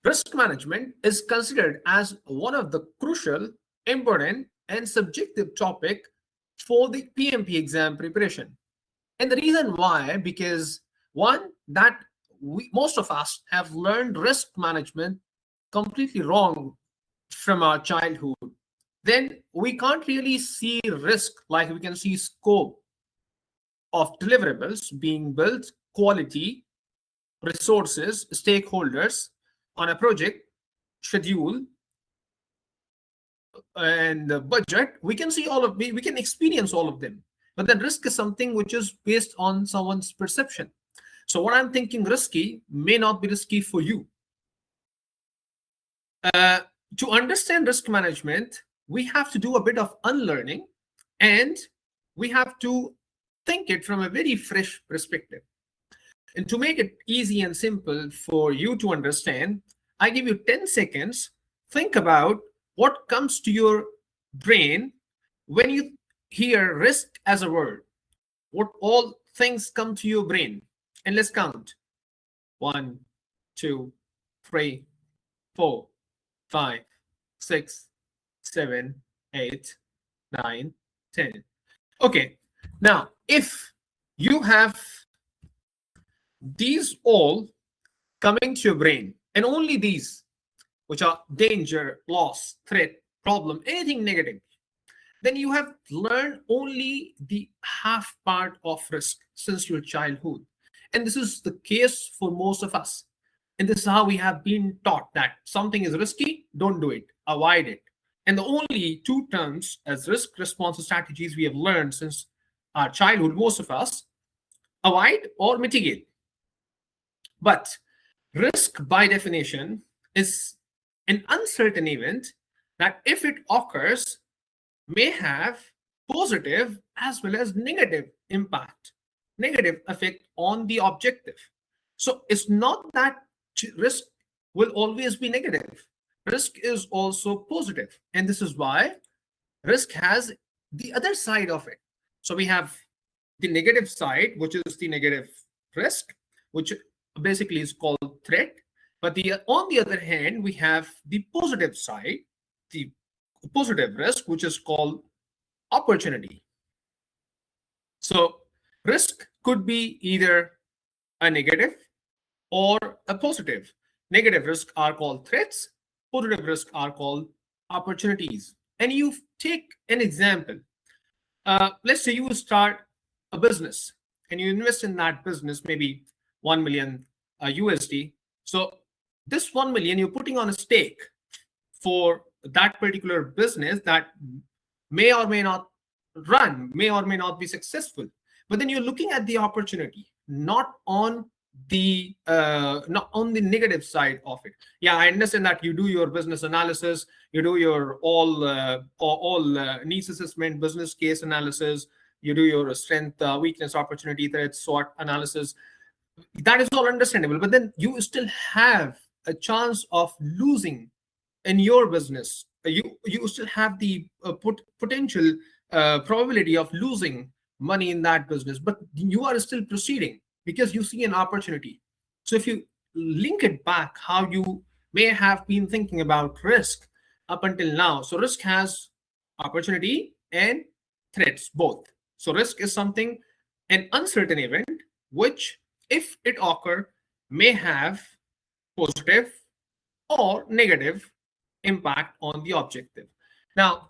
Risk management is considered as one of the crucial, important, and subjective topic for the PMP exam preparation. And the reason why, because one, that most of us have learned risk management completely wrong from our childhood. Then we can't really see risk like we can see scope of deliverables being built, quality, resources, stakeholders on a project, schedule, and the budget. We can see all of we can experience all of them. But then risk is something which is based on someone's perception. So what I'm thinking risky may not be risky for you. To understand risk management, we have to do a bit of unlearning, and we have to think it from a very fresh perspective. And to make it easy and simple for you to understand, I give you 10 seconds. Think about what comes to your brain when you hear risk as a word. What all things come to your brain? And let's count. 1, 2, 3, 4, 5, 6, 7, 8, 9, 10. Okay. Now, if you have these all coming to your brain, and only these, which are danger, loss, threat, problem, anything negative, then you have learned only the half part of risk since your childhood. And this is the case for most of us. And this is how we have been taught that something is risky, don't do it, avoid it. And the only two terms as risk response strategies we have learned since our childhood, most of us, avoid or mitigate. But risk, by definition, is an uncertain event that, if it occurs, may have positive as well as negative impact, negative effect on the objective. So it's not that risk will always be negative. Risk is also positive. And this is why risk has the other side of it. So we have the negative side, which is the negative risk, which basically is called threat. But on the other hand, we have the positive side, the positive risk, which is called opportunity. So risk could be either a negative or a positive. Negative risks are called threats, positive risks are called opportunities. And you take an example. Let's say you start a business and you invest in that business, maybe 1 million USD. So this 1 million you're putting on a stake for that particular business that may or may not run, may or may not be successful. But then you're looking at the opportunity, not on the negative side of it. Yeah, I understand that you do your business analysis, you do your all needs assessment, business case analysis, you do your strength, weakness, opportunity, threat, SWOT analysis. That is all understandable, but then you still have a chance of losing in your business. You still have the potential probability of losing money in that business, but you are still proceeding because you see an opportunity. So if you link it back how you may have been thinking about risk up until now, so risk has opportunity and threats both. So risk is something, an uncertain event, which if it occur may have positive or negative impact on the objective. Now,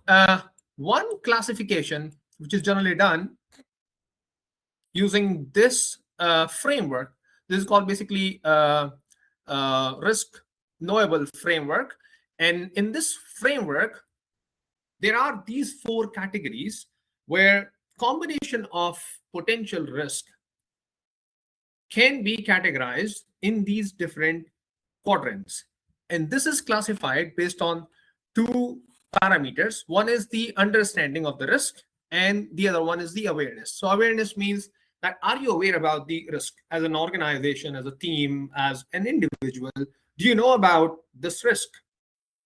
one classification which is generally done using this framework, this is called basically Risk Knowable Framework. And in this framework, there are these 4 categories where combination of potential risk can be categorized in these different quadrants. And this is classified based on 2 parameters. One is the understanding of the risk, and the other one is the awareness. So awareness means that are you aware about the risk as an organization, as a team, as an individual? Do you know about this risk?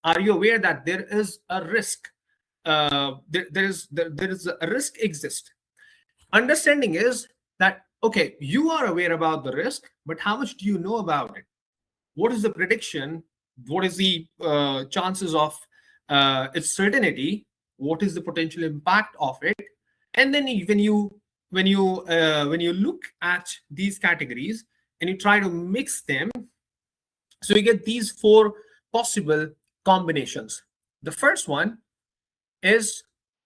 Are you aware that there is a risk? There is a risk exist. Understanding is that, okay, you are aware about the risk, but how much do you know about it? What is the prediction what is the chances of its certainty, what is the potential impact of it, and then when you look at these categories and you try to mix them, so you get these four possible combinations. The first one is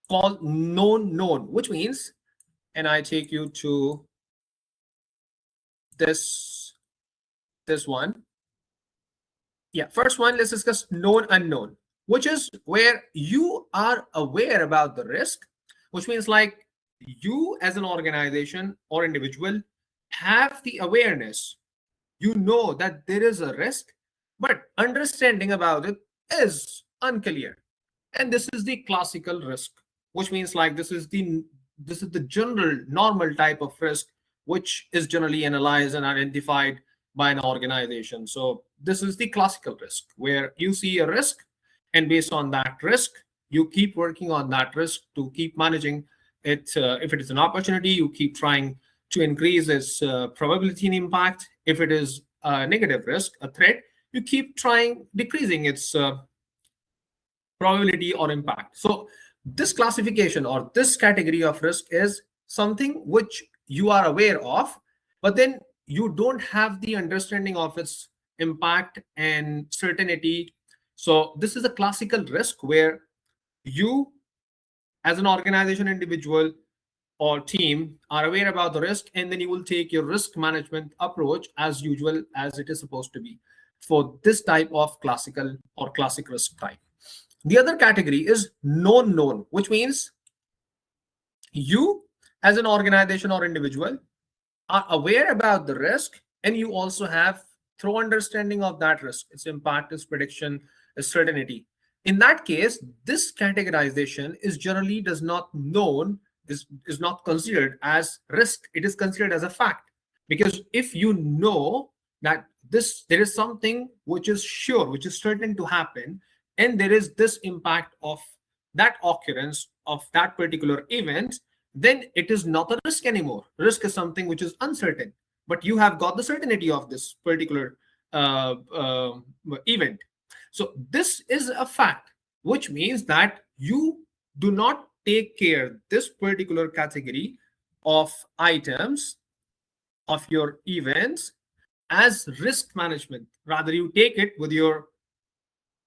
called known, which means, and I take you to this one. Yeah, first one, let's discuss known unknown, which is where you are aware about the risk, which means like you as an organization or individual have the awareness. You know that there is a risk, but understanding about it is unclear. And this is the classical risk, which means like this is the general normal type of risk which is generally analyzed and identified by an organization. So this is the classical risk, where you see a risk, and based on that risk you keep working on that risk to keep managing it. If it is an opportunity, you keep trying to increase its probability and impact. If it is a negative risk, a threat, you keep trying decreasing its probability or impact. So this classification or this category of risk is something which you are aware of, but then you don't have the understanding of its impact and certainty. So this is a classical risk where you as an organization, individual, or team are aware about the risk, and then you will take your risk management approach as usual, as it is supposed to be for this type of classical or classic risk type. The other category is known, which means you as an organization or individual are aware about the risk, and you also have thorough understanding of that risk, its impact, its prediction, its certainty. In that case, this categorization is generally does not known, is not considered as risk. It is considered as a fact, because if you know that there is something which is sure, which is certain to happen, and there is this impact of that occurrence of that particular event, then it is not a risk anymore. Risk is something which is uncertain, but you have got the certainty of this particular event. So this is a fact, which means that you do not take care this particular category of items of your events as risk management. Rather, you take it with your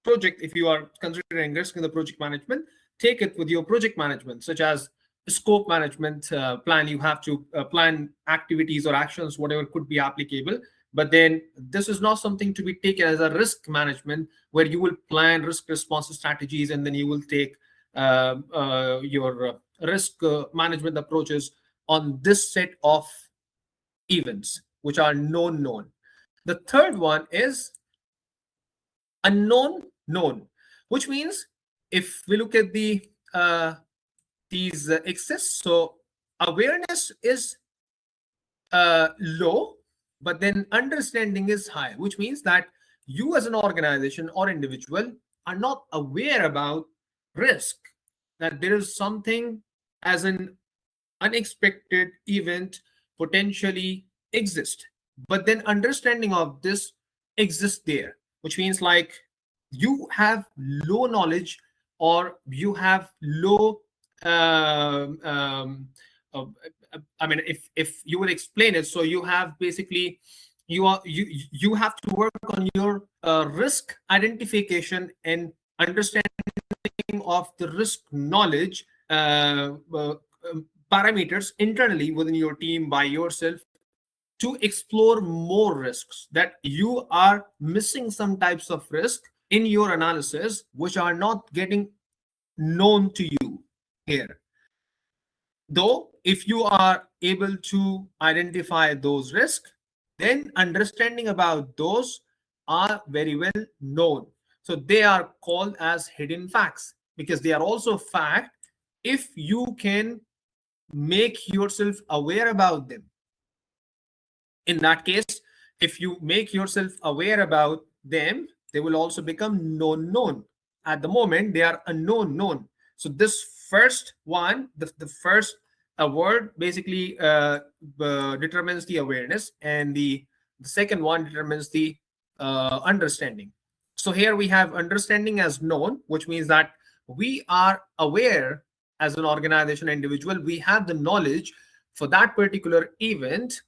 project. If you are considering risk in the project management, take it with your project management, such as scope management plan. You have to plan activities or actions, whatever could be applicable. But then this is not something to be taken as a risk management, where you will plan risk response strategies, and then you will take your risk management approaches on this set of events, which are known. The third one is unknown, which means if we look at these exists, so awareness is low, but then understanding is high, which means that you as an organization or individual are not aware about risk, that there is something as an unexpected event potentially exist, but then understanding of this exists there, which means like you have low knowledge, or you have low I mean, if you would explain it, so you have basically you have to work on your risk identification and understanding of the risk knowledge parameters internally within your team by yourself, to explore more risks, that you are missing some types of risk in your analysis which are not getting known to you here. Though if you are able to identify those risks, then understanding about those are very well known. So they are called as hidden facts, because they are also fact if you can make yourself aware about them. In that case, if you make yourself aware about them, they will also become known. At the moment, they are unknown. So this first one, the first word basically determines the awareness, and the second one determines the understanding. So here we have understanding as known, which means that we are aware as an organization individual, we have the knowledge for that particular event,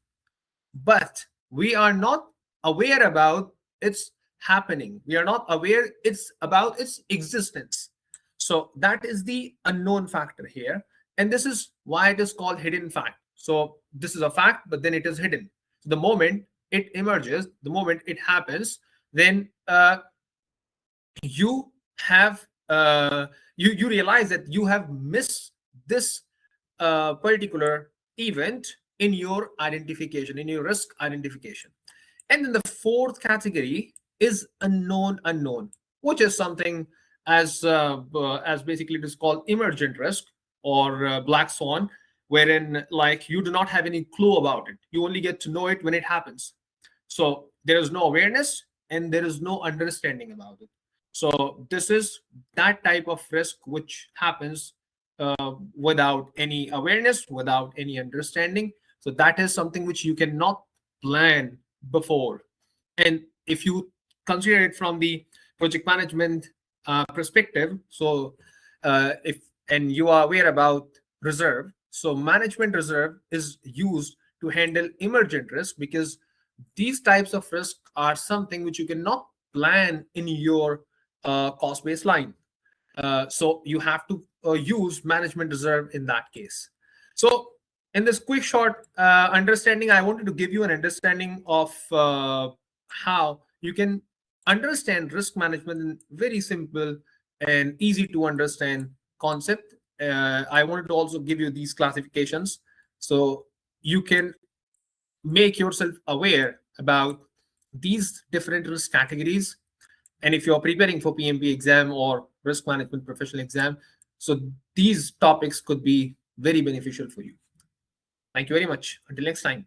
but we are not aware about its happening. We are not aware it's about its existence. So that is the unknown factor here. And this is why it is called hidden fact. So this is a fact, but then it is hidden. The moment it emerges, the moment it happens, then you have you realize that you have missed this particular event in your identification, in your risk identification. And then the fourth category is unknown, which is something as basically it is called emergent risk or black swan, wherein like you do not have any clue about it. You only get to know it when it happens. So there is no awareness and there is no understanding about it. So this is that type of risk which happens without any awareness, without any understanding. So that is something which you cannot plan before. And if you consider it from the project management perspective, so if and you are aware about reserve, so management reserve is used to handle emergent risk, because these types of risk are something which you cannot plan in your cost baseline. So you have to use management reserve in that case. So in this quick short understanding, I wanted to give you an understanding of how you can understand risk management in very simple and easy to understand concept. I wanted to also give you these classifications so you can make yourself aware about these different risk categories. And if you're preparing for PMP exam or risk management professional exam, so these topics could be very beneficial for you. Thank you very much. Until next time.